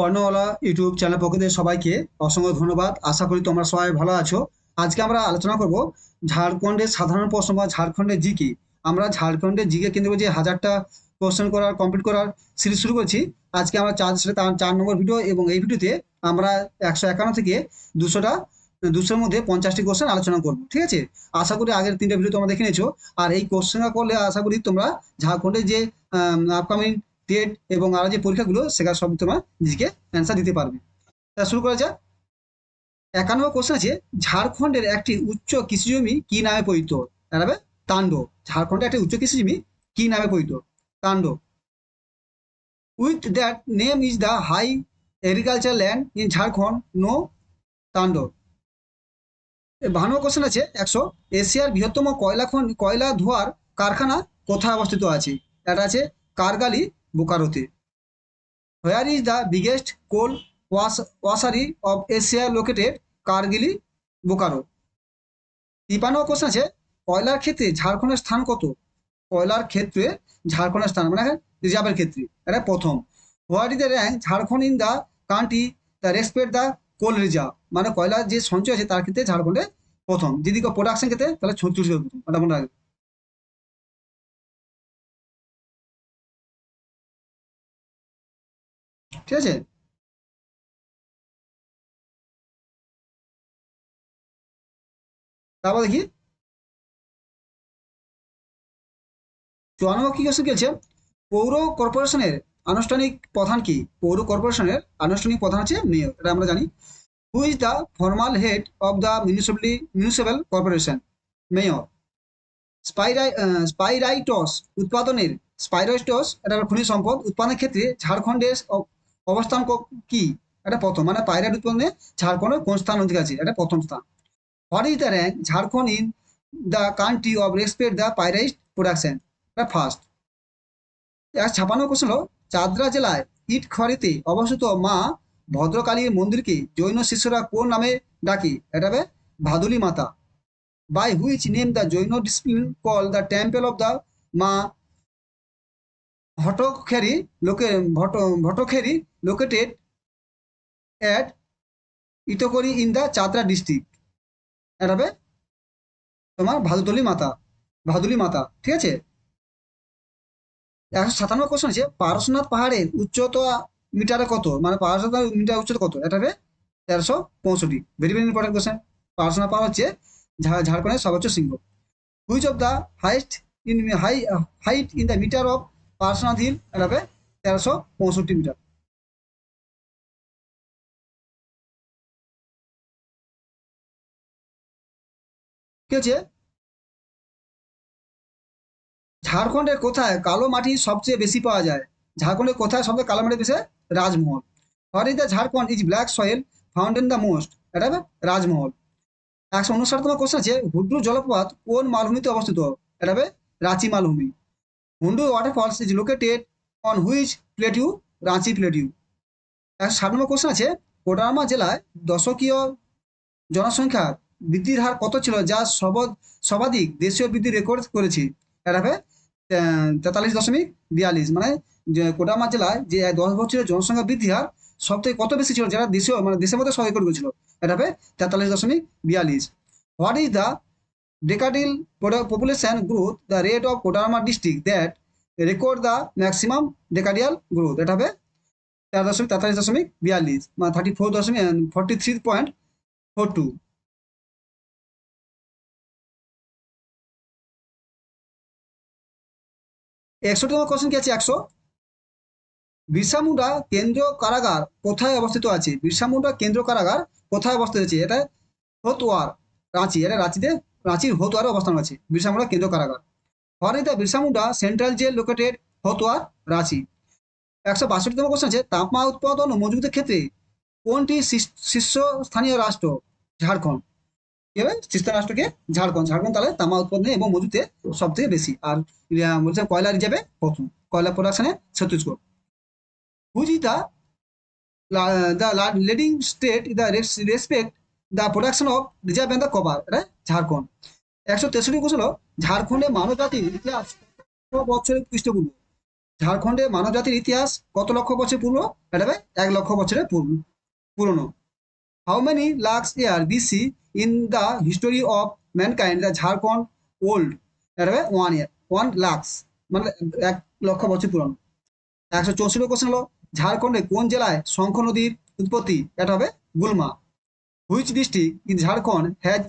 অর্ণওয়ালা YouTube channel পক্ষ থেকে সবাইকে অসংখ্য ধন্যবাদ। আশা করি তোমরা সবাই ভালো আছো। আজকে আমরা আলোচনা করব ঝাড়খণ্ডের সাধারণ প্রশ্ন বা ঝাড়খণ্ডের জিকে। আমরা ঝাড়খণ্ডের জিকে কেন্দ্র করে যে 1000টা কোশ্চেন করার কমপ্লিট করার সিরিজ শুরু করছি। আজকে আমরা তার 4 নম্বর ভিডিও, এবং এই ভিডিওতে আমরা 151 থেকে 200টা 200-এর মধ্যে 50টি কোশ্চেন আলোচনা করবো। ঠিক আছে, আশা করি আগের 3টে ভিডিও তোমরা দেখে নিয়েছো। আর এই কোশ্চেনটা করলে আশা করি তোমরা ঝাড়খণ্ডের যে আপকামিং টেট এবং আরো যে পরীক্ষাগুলো, সেখানে সব তোমার নিজেকে অ্যান্সার দিতে পারবে। তা শুরু করা যাক। 51 কোশ্চেন আছে, ঝাড়খণ্ডের একটি উচ্চ কৃষি জমি কি নামে পরিচিত? এটা হবে তান্ড। ঝাড়খণ্ডের একটি উচ্চ কৃষি জমি কি নামে পরিচিত? Tand. With that name is the high agriculture land in Jharkhand no Tand. 52 question আছে 100, এশিয়ার বৃহত্তম কয়লা ধোয়ার কারখানা কোথায় অবস্থিত আছে? এটা আছে কারগালি, বোকারোতে। Where is the biggest coal washery of Asia located? Kargali, Bokaro. 53 question আছে, কয়লার ক্ষেত্রে ঝাড়খণ্ডের স্থান কত? কয়লার ক্ষেত্রে ঝাড়খণ্ডের স্থান মানে রিজার্ভের ক্ষেত্রে এটা প্রথম। What is the rank Jharkhand in the country the respect the coal reserve? মানে কয়লার যে সঞ্চয় আছে তার ক্ষেত্রে ঝাড়খণ্ডে প্রথম। যদি প্রোডাকশন ক্ষেত্রে তাহলে 36 প্রথম, ওটা মনে রাখবে। ঠিক আছে, তারপর দেখি 54 কি কোশ্চেন কি আছে, পৌর কর্পোরেশনের আনুষ্ঠানিক প্রধান কি? পৌর কর্পোরেশনের আনুষ্ঠানিক প্রধান হচ্ছে মেয়র, এটা আমরা জানি। Who is the formal head of the municipal corporation? Mayor. স্পাইরাইটস উৎপাদনের স্পাইরাইটস এটা খনিজ সম্পদ উৎপাদনের ক্ষেত্রে ঝাড়খণ্ডের অবস্থান কি? এটা প্রথম, মানে পাইরাইট উৎপাদনে ঝাড়খণ্ডের কোন স্থান অধিক আছে? এটা প্রথম স্থান। What is the rank Jharkhand in the country of respect the pyrite production? এটা ফার্স্ট। 56 কোশ্চেন হলো, চাদরা জেলায় ইটখড়িতে অবস্থিত মা ভদ্রকালীর মন্দিরকে জৈন শিষ্যরা কোন নামে ডাকে? এটা হবে Bhaduli Mata. By which name the Jain discipline call the temple of the Ma Bhattkheri Bhattkheri located at Itkhori in the Chatra district? এটা হবে তোমার ভাদুলি মাতা। ঠিক আছে। 157 কোশ্চেন আছে, পারশনাথ পাহাড়ের উচ্চতা মিটারে কত? মানে পারশনাথ মিটার উচ্চতা কত? এটা হবে 1365। Very very important question. Parasnath পাহাড় হচ্ছে ঝাড়খণ্ডের সর্বোচ্চ শৃঙ্গ। Which of the highest in height in the meter of Parasnath hill? এটা হবে 1365 মিটার। ঠিক আছে। ঝাড়খণ্ডের কোথায় কালো মাটি সবচেয়ে বেশি পাওয়া যায়? ঝাড়খণ্ডের কোথায় সবচেয়ে কালো মাটি বেশি? Rajmahal. What is the Jharkhand is black soil found in the most? এটা হবে রাজমহল। 159তম কোশ্চেন আছে, হুড্রু জলপ্রপাত কোন মালভূমিতে অবস্থিত? এটা হবে রাঁচি মালভূমি। Hundru waterfalls is located on which প্লেটিউ? Ranchi প্লেটিউ। 160 number question আছে, কোডারমা জেলায় দশকীয় জনসংখ্যা বৃদ্ধির হার কত ছিল যা সর্বাধিক দেশীয় বৃদ্ধি রেকর্ড করেছে? এটা হবে 43.42। মানে যে কোডারমা জেলায় যে 10 বছরের জনসংখ্যা বৃদ্ধি হার সব থেকে কত বেশি ছিল, যেটা দেশীয় মানে দেশের মধ্যে সব রেকর্ড করেছিল? এটা হবে 43.42। What is the decadal population growth the rate of Kodarma district that record the maximum decadal growth? এটা হবে 43.42, মানে 43.42। 61তম কোশ্চেন কি আছে 100, বিরসা মুন্ডা কেন্দ্রীয় কারাগার কোথায় অবস্থিত আছে? বিরসা মুন্ডা কেন্দ্রীয় কারাগার কোথায় অবস্থিত আছে? এটা হতোয়ার, রাঁচি। এটা রাঁচির হতোয়ারে অবস্থান আছে বিরসা মুন্ডা কেন্দ্রীয় কারাগার। What is the Birsa Munda central jail located? Hotwar, Ranchi. 162তম কোশ্চেন আছে, তাপমা উৎপাদন ও মজুতের ক্ষেত্রে কোনটি শীর্ষস্থানীয় রাষ্ট্র? ঝাড়খণ্ড। কি হবে শীর্ষ রাষ্ট্রকে? ঝাড়খণ্ড। ঝাড়খণ্ড তাহলে তামা উৎপাদনে এবং মজুতে সব থেকে বেশি। আর বলছে কয়লা রিজার্ভে প্রথম, কয়লা প্রোডাকশনে Chhattisgarh. Which is the leading state the respect the production of reserve and the cover? এটা ঝাড়খণ্ড। 163 কোশ্চেন হলো, ঝাড়খণ্ডে মানব জাতির ইতিহাস কত বছরের পৃষ্ঠপূর্ব? ঝাড়খণ্ডে মানব জাতির ইতিহাস কত লক্ষ বছর পূর্ব? এটা হবে 1 লক্ষ বছরের পুরনো। How many lakhs year BC in the history of mankind the Jharkhand old? এটা হবে 1 ইয়ার, 1 লাক্স, মানে 1 লক্ষ বছর পুরনো। 164 কোশ্চেন হলো, ঝাড়খণ্ডে কোন জেলায় শঙ্খ নদীর উৎপত্তি? এটা হবে গুলমা। Which district in Jharkhand has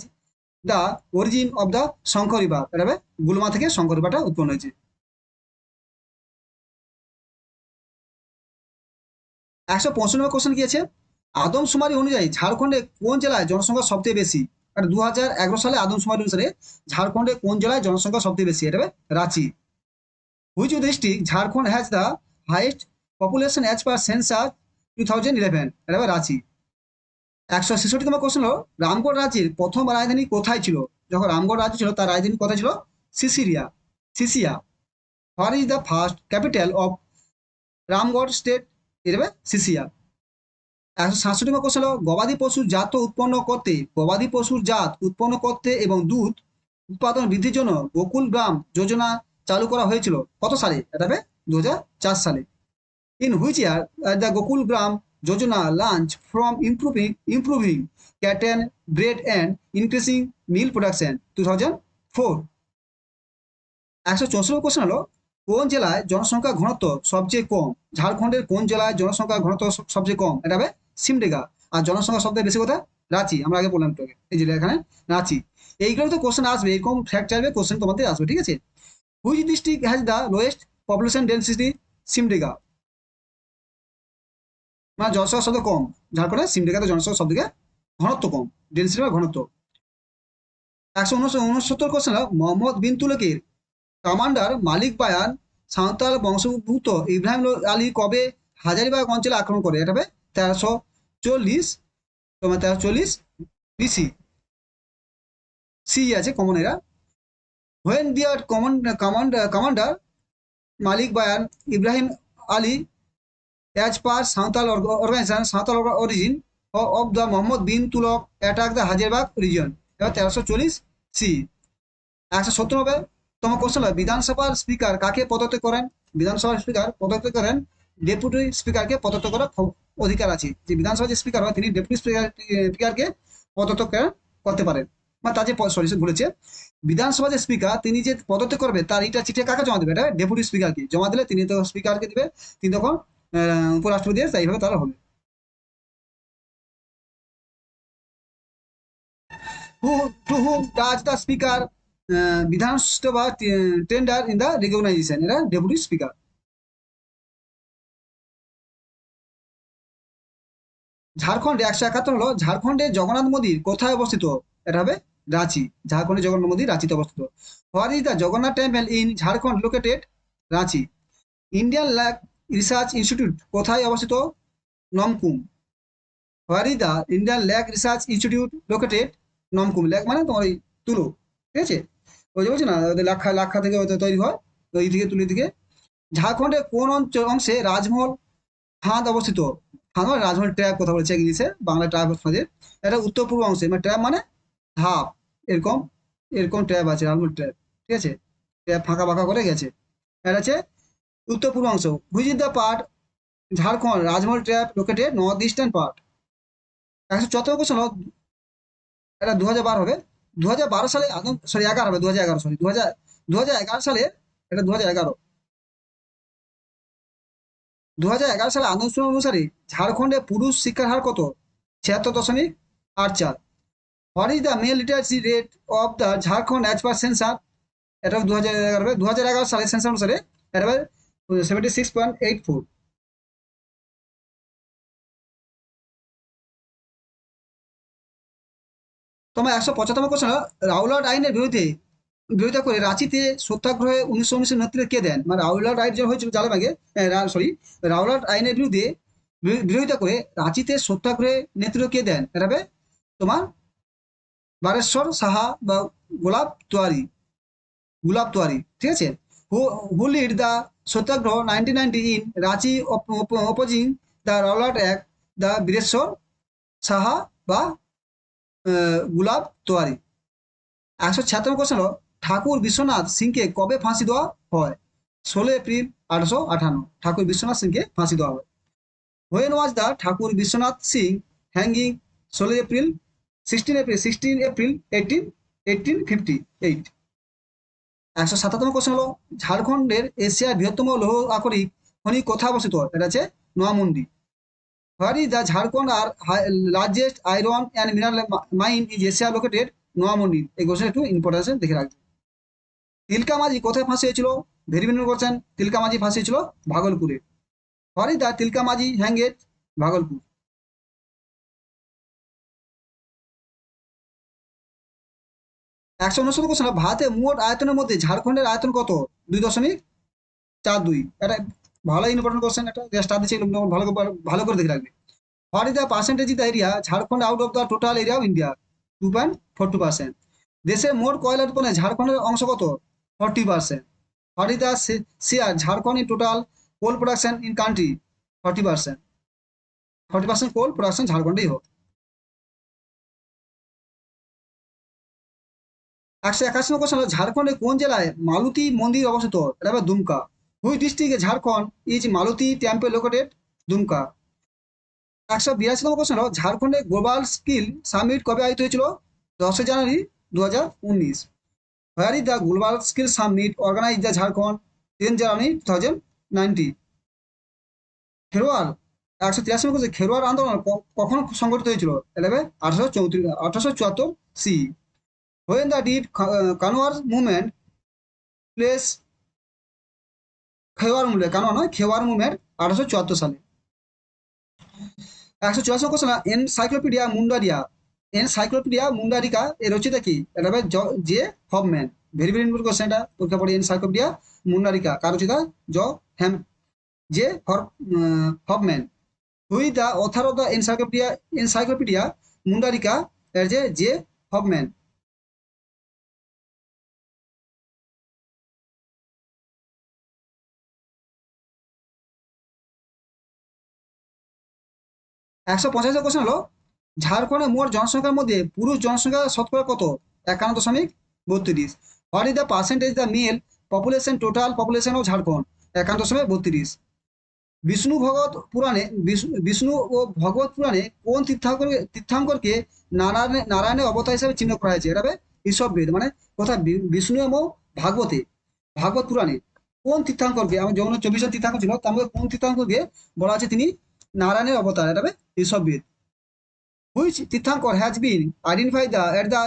the origin of the Shankh river? এটা হবে গুলমা থেকে শঙ্খ রিভারটা উৎপন্ন হয়েছে। 165 কোশ্চেন কি আছে, আদমশুমারি অনুযায়ী ঝাড়খণ্ডে কোন জেলায় জনসংখ্যা সবচেয়ে বেশি? আর 2011 সালে আদমশুমারি অনুসারে ঝাড়খণ্ডে কোন জেলায় জনসংখ্যা সবচেয়ে বেশি? এটা হবে Ranchi. Which district Jharkhand has the highest population as per census 2011? এটা হবে রাঁচি। 166তম কোশ্চেন হলো, রামগড় রাজ্যের প্রথম রাজধানী কোথায় ছিল? যখন রামগড় রাজ্য ছিল তার রাজধানী কোথায় ছিল? Sisia. Where is the first capital of Ramgarh state? এটা হবে সিসিয়া। 167তম কোশ্চেন হলো, গবাদি পশুর জাত উৎপন্ন করতে এবং দুধ উৎপাদন বৃদ্ধির জন্য গোকুল গ্রাম যোজনা চালু করা হয়েছিল কত সালে? এটা হবে 2004 সালে। In which year the Gokul Gram Yojana launch from improving cattle breed and increasing milk production 2004। 164 question হলো, কোন জেলায় জনসংখ্যা ঘনত্ব সবচেয়ে কম? ঝাড়খণ্ডের কোন জেলায় জনসংখ্যা ঘনত্ব সবচেয়ে কম? এটা হবে সিমডেগা। আর জনসংখ্যা সবচেয়ে বেশি কোথায়? রাঁচি। আমরা আগে বললাম তোকে, এই জেলা এখানে রাঁচি। এইগুলো তো কোশ্চেন আসবে, এরকম ফ্যাক্ট চাইবে কোশ্চেন তোমাদের আসবে, ঠিক আছে। Which district has the lowest population density? Simdega. মানে জনসংখ্যা সবচেয়ে কম ঝাড়খণ্ডে সিমডেগাতে জনসংখ্যা সবথেকে ঘনত্ব কম, ডেন্সিটি বা ঘনত্ব। 169 কোশ্চেন, মোহাম্মদ বিন তুলকের কমান্ডার মালিক বায়ান সাঁওতাল বংশোদ্ভূত ইব্রাহিম আলী কবে হাজারিবাগ অঞ্চলে আক্রমণ করে? এটা হবে 1340, তোমার 1340 বিসি। সি আছে কমন এরা। When their commander Malik Bayan Ibrahim Ali as per Santhal organization Santhal origin of the Mohammad bin Tughlaq attack the Hazaribagh region? এবার 1340 সি। 170 হবে তোমার কোশ্চেন হবে, বিধানসভার স্পিকার কাকে পদত্যাগ করেন? বিধানসভার স্পিকার পদত্যাগ করেন ডেপুটি স্পিকারকে পদত্যাগ করার অধিকার আছে। যে বিধানসভার যে স্পিকার হয় তিনি ডেপুটি স্পিকারকে পদত্যাগ করতে পারেন। মানে তার যে সরি বলেছে, বিধানসভা যে স্পিকার তিনি যে পদত্যাগ করবে তার এইটা চিঠি কাকে জমা দেবে? এটা ডেপুটি স্পিকারকে জমা দিলে তিনি তো স্পিকারকে দিবে, তিনি তখন উপরাষ্ট্রপতি, তাই এইভাবে তারা হবে। Who to whom does the speaker Vidhan Sabha tender in the recognisation? এরা ডেপুটি স্পিকার। ঝাড়খণ্ডে 171 হলো, ঝাড়খণ্ডের জগন্নাথ মন্দির কোথায় অবস্থিত? এটা হবে রাঁচি। ঝাড়খণ্ডের জগন্নাথ মন্দির রাঁচিতে অবস্থিত। Where is the Jagannath temple in Jharkhand located? Ranchi. Indian lac research institute কোথায় অবস্থিত? Namkum. Where is the Indian lac research institute located? Namkum. Lac মানে তোমার ওই তুলো, ঠিক আছে, ওই যে বলছি না ওদের লাক্ষা লাক্ষা থেকে তৈরি হয়, ওই দিকে তুলি দিকে। ঝাড়খণ্ডের কোন অংশে রাজমহল ফাঁদ অবস্থিত? ফাঁদ মানে রাজমহল ট্র্যাপ কথা বলেছে ইংলিশে, বাংলা ট্র্যাপ ফাঁদের। এটা উত্তর পূর্ব অংশে, মানে ট্র্যাপ মানে ধাপ, এরকম এরকম ট্র্যাপ আছে রাজমহল ট্র্যাপ, ঠিক আছে, ট্র্যাপ ফাঁকা ফাঁকা করে গেছে। এটা আছে উত্তর পূর্ব অংশ। Which is the part Jharkhand Rajmahal trap located north eastern part? 114 question হলো, এটা 2012 হবে। 2012 সালে সরি 11 হবে, 2011 সরি 2011 সালে, এটা 2011, 2011 সালে আদমশুমারি অনুসারে ঝাড়খণ্ডে পুরুষ শিক্ষার হার কত? 76.84। What is the male literacy rate of the Jharkhand as per census? এটা 2011 হবে, 2011 সালে সেন্সার অনুসারে এটা হবে 76.84। তোমার 175 কোশ্চেন, রাউলাট আইনের বিরোধিতা করে রাঁচিতে সত্যাগ্রহে 1919 নেতৃত্ব কে দেন? মানে রাউলাট আইন যে হয়েছিল জালেবাগে, সরি, রাউলাট আইনের বিরোধিতা করে রাঁচিতে সত্যাগ্রহে নেতৃত্ব কে দেন? এটা হবে তোমার বারেশ্বর সাহা বা গুলাব তোয়ারি, ঠিক আছে। Who lead the satyagraha 1990 in Ranchi opposing the Rowlatt Act? The Bireshwar Saha বা গুলাব তোয়ারি। 176 কোশ্চেন হলো, ঠাকুর বিশ্বনাথ সিংকে কবে ফাঁসি দেওয়া হয়? 16 এপ্রিল, 1858 ঠাকুর বিশ্বনাথ সিংকে ফাঁসি দেওয়া হয়। When was the Thakur Vishwanath Singh hanging? 16 April, 16 April 1858। 107তম কোশ্চেন হলো ঝাড়খণ্ডের এশিয়ার বৃহত্তম লৌহ আকরিক খনি কোথায় অবস্থিত? এটা হচ্ছে Noamundi. Where is the Jharkhand are largest iron and mineral mine is Asia located? Noamundi. এই কোশ্চেন একটু ইম্পর্টেন্স দেখে রাখবে। তিলকা মাঝি কোথায় ফাঁসি হয়েছিল? Very very question. তিলকা মাঝি ফাঁসি হয়েছিল ভাগলপুরে। হোয়ার is the Tilka Majhi হ্যাঙ্গেড? Bhagalpur. 169 question, ভারতের মোট আয়তনের মধ্যে ঝাড়খণ্ডের আয়তন কত? 2.42। এটা ভালো ইম্পর্টেন্ট কোশ্চেন, এটা স্টার দিচ্ছে, ভালো ভালো করে দেখে রাখবে। What is the percentage in the area Jharkhand out of the total area of India? 2.42%। দেশের মোট কয়লা উৎপন্নে ঝাড়খণ্ডের অংশ কত? 40%। What is the share Jharkhand in total coal production in country? 40%। 40% coal production ঝাড়খণ্ডেই হোক। 181 কোশ্চেন হলো ঝাড়খণ্ডের কোন জেলায় মালতী মন্দির অবস্থিত? এটা হবে দুমকা। হুই ডিস্ট্রিক্টে Jharkhand is Malti temple located? Dumka. 182তম কোশ্চেন হলো ঝাড়খণ্ডে গ্লোবাল স্কিল সামিট কবে আয়োজিত হয়েছিল? 10 January 2019। Where is the global skill summit organise the Jharkhand? 10 January 2019। Kherwal 183 question, Kherwar আন্দোলন কখন সংগঠিত হয়েছিল? এটা হবে 1874 সি। When the did Kanwar movement place? Kherwar movement, Kanwar নয়, খেওয়ার মুভমেন্ট 1874 সালে। 184 question, encyclopaedia Mundarica, encyclopaedia Mundarica এর রচিতা কি? এটা হবে J Hoffmann. Very very important question, এটা পরীক্ষা পড়ে। এনসাইক্লোপিডিয়া মুন্ডারিকা কার রচিতা? J Hoffmann. Who the author of the encyclopaedia Mundarica? এর জে হফম্যান। 185 কোশ্চেন হলো ঝাড়খণ্ডের মোট জনসংখ্যার মধ্যে পুরুষ জনসংখ্যা শতকরা কত? 51.32। What is the percentage the male population total population of Jharkhand? 51.32। Vishnu Bhagavat পুরাণে বিষ্ণু ও ভগবত পুরাণে কোন তীর্থাঙ্করকে নারায়ণের অবতার হিসেবে চিহ্ন করা হয়েছে? এটা হবে ঋষভবেদ। মানে কোথায়? বিষ্ণু এবং ভাগবত পুরাণে কোন তীর্থাঙ্করকে, আমার যৌন 24 জন তীর্থাঙ্কর ছিল, তার মধ্যে কোন তীর্থাঙ্করকে বলা আছে তিনি নারায়ণের অবতার? এটা হবে Rishabhdev. Which Tirthankar has been identified at the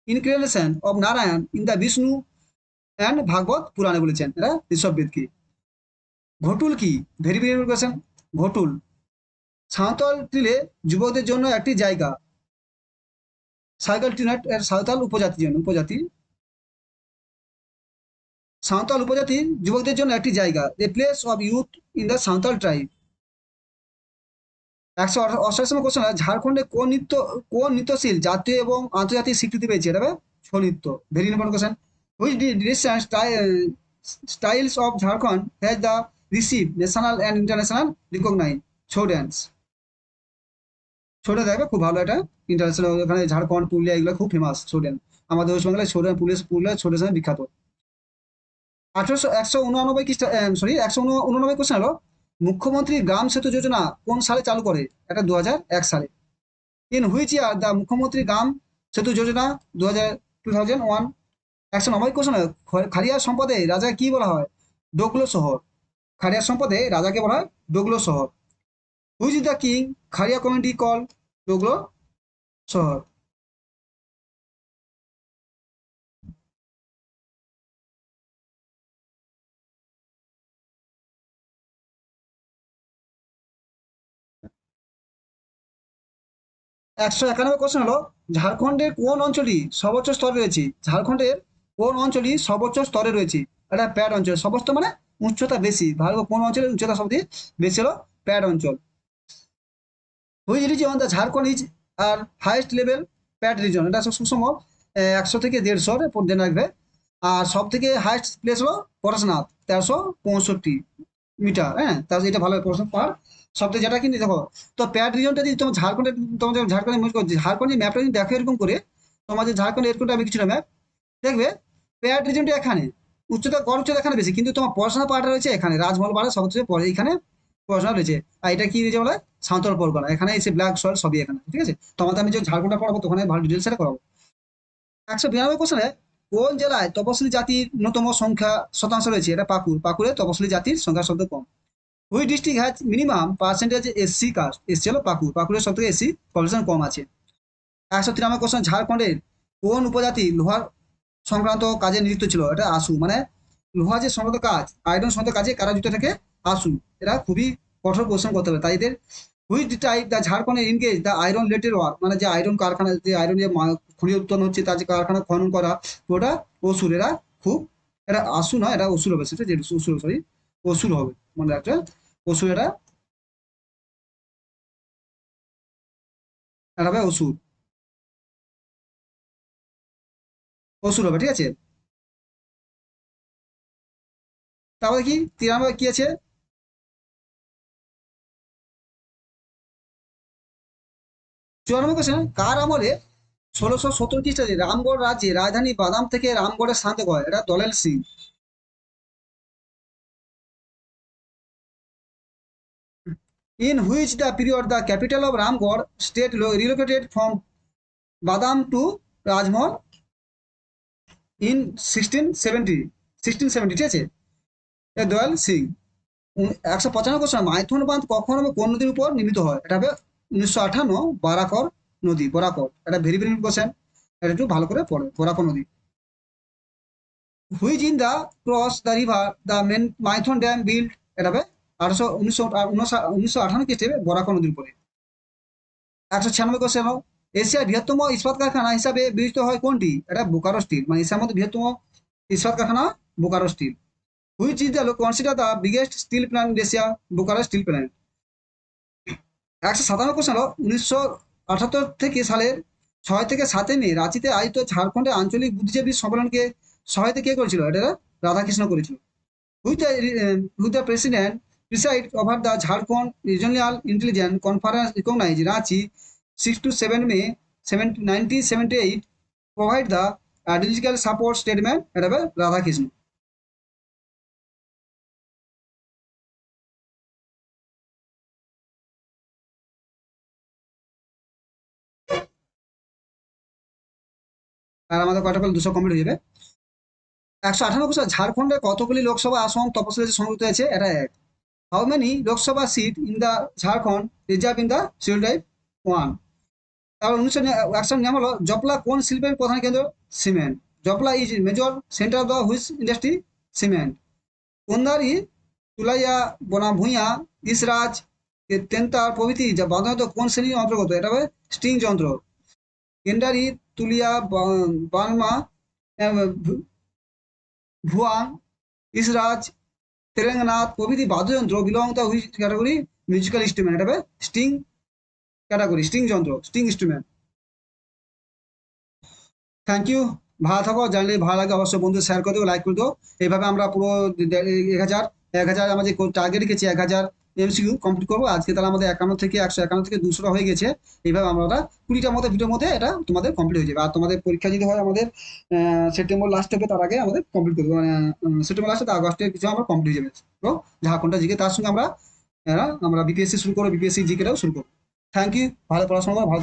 incarnation of Narayan in the Vishnu and Bhagavat পুরাণে বলেছেন? এটা ঋষভবেদকে। ঘটুল কি? Very very question. Ghotul Santhal টিলে যুবকদের জন্য একটি জায়গা। সাইকেল টিনাট এর সাঁওতাল উপজাতি সাঁওতাল উপজাতির যুবকদের জন্য একটি জায়গা, a place of youth in the Santhal tribe. 188 question, ঝাড়খণ্ডে কোন নৃত্যশীল জাতীয় এবং আন্তর্জাতিক স্বীকৃতি পেয়েছে? এটা হবে ছৌ নৃত্য। Very important question. Which decision styles of Jharkhand has the receive national and international recognize? Chhau dance. Chhau dance দেখবে খুব ভালো, এটা ইন্টারন্যাশনাল, ওখানে ঝাড়খণ্ড পুরুলিয়া এগুলো খুব ফেমাস ছৌ ড্যান্স। আমাদের ওয়েস্ট বেঙ্গলে ছৌ ড্যান্স, পুরুলিয়া ছৌ ড্যান্স বিখ্যাত। 189 কোশ্চেন হলো মুখ্যমন্ত্রী গ্রাম সেতু যোজনা কোন সালে চালু করে? এটা 2001 সালে। ইন হুইচ ইয়ার দ্য মুখ্যমন্ত্রী গ্রাম সেতু যোজনা? 2001। 190 কোশ্চেন, খারিয়ার সম্পদে রাজা কি বলা হয়? ডোগলো শহর। খারিয়ার সম্পদে রাজাকে বলা হয় ডোগলো শহর। Which is the king Kharia committee call? Doglo শহর। 191 কোশ্চেন হলো ঝাড়খণ্ডের কোন অঞ্চলটি সর্বোচ্চ স্তরে রয়েছে? ঝাড়খণ্ডের কোন অঞ্চলটি সর্বোচ্চ স্তরে রয়েছে? এটা প্যাড অঞ্চল। সর্বোচ্চ মানে উচ্চতা বেশি। ভারত কোন অঞ্চলের উচ্চতা সবচেয়ে বেশি হলো প্যাড অঞ্চল। Which region the Jharkhand is are highest level Pat region? এটা সুষম 100 থেকে 150 জেনে রাখবে। আর সব থেকে হাইয়েস্ট প্লেস হলো পরশনাথ 1365 মিটার। হ্যাঁ, তার এটা ভালো প্রশ্ন পার সবথেকে যেটা কিন্তু দেখো। তো প্যাড রিজনটা যদি তোমার ঝাড়খণ্ডের, তোমার ঝাড়খণ্ডের ম্যাপটা যদি দেখো এরকম করে, তোমাদের ঝাড়খণ্ডের এরকমটা আমি কিছুটা ম্যাপ দেখবে, প্যাড রিজনটা এখানে, উচ্চতা, গড় উচ্চতা এখানে বেশি, কিন্তু তোমার পড়াশোনা পাহাড়টা রয়েছে এখানে, রাজমহল পাহাড় সবচেয়ে পরে এখানে পড়াশোনা রয়েছে। আর এটা কি রয়েছে বলে, সাঁওতাল পরগনা, এখানে এসে ব্ল্যাক সয়েল সবই এখানে, ঠিক আছে। তোমাদের আমি যে ঝাড়খণ্ডটা পড়াবো তখন আমি ভালো ডিটেলস এটা করাবো। 192 কোশ্চেনে, কোন জেলায় তপশিলি জাতির ন্যূনতম সংখ্যা শতাংশ রয়েছে? এটা পাকুড়, পাকুড়ে তপশিলি জাতির সংখ্যা শব্দ কম। Which district has minimum percentage SC caste? SC হলো পাকুড়, পাকুড়ের সব থেকে এসসি পপুলেশন কম আছে। 193 কোশ্চেন, ঝাড়খণ্ডের কোন উপজাতি লোহার সংক্রান্ত কাজে নিযুক্ত ছিল? এটা আসু, মানে লোহা যে সংক্রান্ত কাজ, আয়রন সংক্রান্ত কাজে কারা যুক্ত থাকে? আসু। এরা খুবই কঠোর পরিশ্রম করতে হবে, তাই এদের হুইচ টাইপ দ্য ঝাড়খণ্ডে engage the iron related work, মানে যে আয়রন কারখানা, যে আয়রন যে খনি উৎপন্ন হচ্ছে তার যে কারখানা খনন করা, ওটা অসুর। এরা খুব, এটা আসু নয়, এটা অসুর হবে, সেটা যে অসুর, সরি অসুর হবে, মনে রাখবে অসুর, এটা এটা হবে অসুর, অসুর হবে, ঠিক আছে। তারপরে কি 93 কি আছে? 94 কোশ্চেন, কার আমলে 1617 খ্রিস্টাব্দে রামগড় রাজ্যে রাজধানী বাদাম থেকে রামগড়ের স্থানান্তর হয়? এটা দলেল Singh. In which the period the capital of Ramgarh state relocated from Badam to Rajmahal? In 1670, 1670, ঠিক আছে। এ দয়াল সিং। 195 কোশ্চেন, মাইথন বাঁধ কখন হবে কোন নদীর উপর নির্মিত হয়? এটা হবে 1958 বারাকর নদী, বরাকর। এটা ভেরি ভেরি কোশ্চেন, এটা একটু ভালো করে পড়ো, বরাকর নদী। Which in the cross the river the main Maithon dam build? এটা হবে 1958 খ্রিস্টাব্দে বরাকর নদীর উপরে। 196 কোশ্চেন, এশিয়ার বৃহত্তম ইস্পাত কারখানা হিসাবে বিবেচিত হয় কোনটি? এটা বোকারো স্টিল, মানে এশিয়ার মধ্যে বৃহত্তম ইস্পাত কারখানা Bokaro steel. Which is the consider the biggest steel plant in Asia? Bokaro steel plant. 157 question হলো 1978 সালের 6 থেকে 7 মে রাঁচিতে আয়োজিত ঝাড়খণ্ডের আঞ্চলিক বুদ্ধিজীবী সম্মেলনকে সহায়তা কে করেছিল? এটা রাধাকৃষ্ণ করেছিল। Which the president preside over the Jharkhand regional intelligence conference recognize Ranchi 6 to 7 May 1978 provide the digital support statement? এটা হবে রাধাকৃষ্ণ। আর আমাদের কয়টা পেলে 200 কমপ্লিট হয়ে যাবে। 198 ঝাড়খণ্ডে কতগুলি লোকসভা আসন তপশিলি সংযুক্ত আছে? এটা এক। How many Lok Sabha seat in the Jharkhand reserve in the schedule type 1? তারপর 1991 হলো জপলা কোন শিল্পের প্রধান কেন্দ্র? Cement. Japla is major centre of the which industry? Cement. Kondari, Tulaiya, Banabhuiya, Israj, Tentar প্রভৃতি যা সাধারণত কোন শ্রেণীর অন্তর্গত? এটা হবে স্ট্রিং যন্ত্র। কেন্ডারি, তুলিয়া, বার্মা, ভুয়াং, ইসরাজ, তেলেঙ্গানাথ প্রভৃতি বাদ্যযন্ত্র belong the which category? Musical instrument. এটা হবে স্ট্রিং ক্যাটাগরি, স্ট্রিং যন্ত্র, স্ট্রিং ইনস্ট্রুমেন্ট। Thank you. ভালো থাকো, জানলে ভালো লাগে অবশ্যই বন্ধু শেয়ার করে দেবো, লাইক করে দেবো। এইভাবে আমরা পুরো 1000 আমার যে টার্গেট রেখেছি 1000 এমসিকিউ কমপ্লিট করবো আজকে। তাহলে আমাদের 151 থেকে 200 হয়ে গেছে। এইভাবে আমরা 20টার মধ্যে ভিডিওর মধ্যে এটা তোমাদের কমপ্লিট হয়ে যাবে। আর তোমাদের পরীক্ষা যদি হয় আমাদের সেপ্টেম্বর লাস্ট হবে, তার আগে আমাদের কমপ্লিট করবো, মানে সেপ্টেম্বর লাস্টে আগস্টের কিছু আমরা কমপ্লিট হয়ে যাবে। তো ঝাড়খণ্ডটা জিকে তার সঙ্গে আমরা বিপিএসসি শুরু করবো, বিপিএসসি জিকেটাও শুরু করবো। থ্যাংক ইউ, ভালো পড়াশোনা করো, ভালো